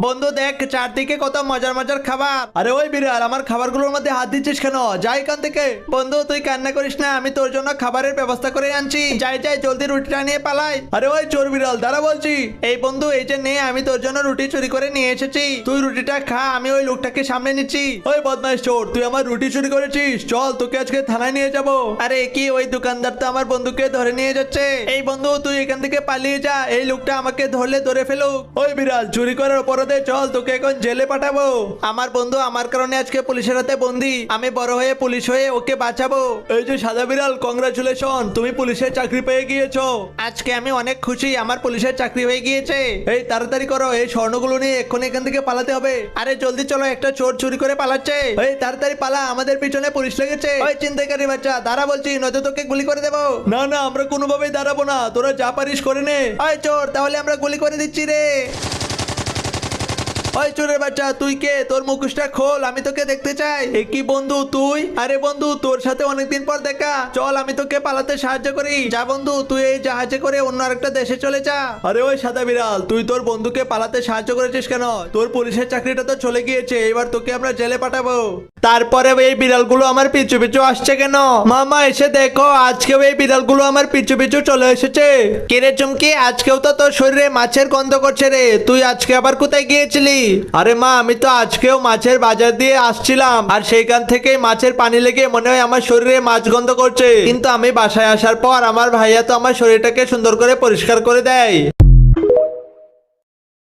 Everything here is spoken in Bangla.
বন্ধু দেখ চারদিকে কত মজার মজার খাবার। আরে ওই বিড়াল, আমার খাবারগুলোর মধ্যে হাত দিচ্ছিস কেন? যাই এখান থেকে। বন্ধু তুই কান্না করিস না, আমি তোর জন্য খাবারের ব্যবস্থা করে আনছি। যাই যাই জলদি রুটিটা নিয়ে পালাই। আরে ওই চোর বিড়াল দাঁড়া বলছি। এই বন্ধু এই যে নে, আমি তোর জন্য রুটি চুরি করে নিয়ে এসেছি, তুই রুটিটা খা, আমি ওই লোকটাকে সামনে নিচ্ছি। ওই বদমাইশ চোর, তুই আমার রুটি চুরি করেছিস, চল তোকে আজকে থানায় নিয়ে যাব। আরে কি, ওই দোকানদার তো আমার বন্ধুকে ধরে নিয়ে যাচ্ছে। এই বন্ধু তুই এখান থেকে পালিয়ে যা, এই লোকটা আমাকে ধরলে ধরে ফেলুক। ওই বিড়াল, চুরি করার অপরাধে চল তোকে এখন জেলে পাঠাবো। আমার বন্ধু আমার কারণে আজকে পুলিশের হাতে বন্দি, আমি বড় হয়ে পুলিশ হয়ে ওকে বাঁচাবো। এই যে সাদা বিড়াল, কংগ্রাচুলেশন, তুমি পুলিশের চাকরি পেয়ে গিয়েছো। আজকে আমি অনেক খুশি, আমার পুলিশের চাকরি হয়ে গিয়েছে। এই তাড়াতাড়ি করো, এই স্বর্ণগুলো নিয়ে এক্ষুনি এখান থেকে পালাতে হবে। আরে জলদি চলো, একটা চোর চুরি করে পালাচ্ছে। এই তাড়াতাড়ি পালা, আমাদের পিছনে পুলিশ লেগেছে। ওই চিন্তাকারী বাচ্চা দাঁড়া বলছি, নয়তো তোকে গুলি করে দেবো। না না, আমরা কোনোভাবেই দাঁড়াবো না, তোরা যা পারিস করে নে। ওই চোর, তাহলে আমরা গুলি করে দিচ্ছি রে। ওই চোরের বাচ্চা, তুই কে? তোর মুখোশটা খোল, আমি তোকে দেখতে চাই। এ কি বন্ধু তুই? আরে বন্ধু, তোর সাথে অনেকদিন পর দেখা, চল আমি তোকে পালাতে সাহায্য করি। যা বন্ধু, তুই এই জাহাজে করে অন্য আরেকটা দেশে চলে যা। আরে ওই সাদা বিড়াল, তুই তোর বন্ধুকে পালাতে সাহায্য করেছিস কেন? তোর পুলিশের চাকরিটা তো চলে গিয়েছে, এবার তোকে আমরা জেলে পাঠাবো। তারপরে এই বিড়ালগুলো আমার পিছু পিছু আসছে কেন? মামা এসে দেখো, আজকেও এই বিড়ালগুলো আমার পিছু পিছু চলে এসেছে। কিরে চুমকি, আজকেও তো তোর শরীরে মাছের গন্ধ করছে রে, তুই আজকে আবার কোথায় গিয়েছিলি? আরে মা, আমি তো আজকেও মাছের বাজার দিয়ে আসছিলাম, আর সেইখান থেকে মাছের পানি লেগে মনে হয় আমার শরীরে মাছ গন্ধ করছে। কিন্তু আমি বাসায় আসার পর আমার ভাইয়া তো আমার শরীরটাকে সুন্দর করে পরিষ্কার করে দেয়।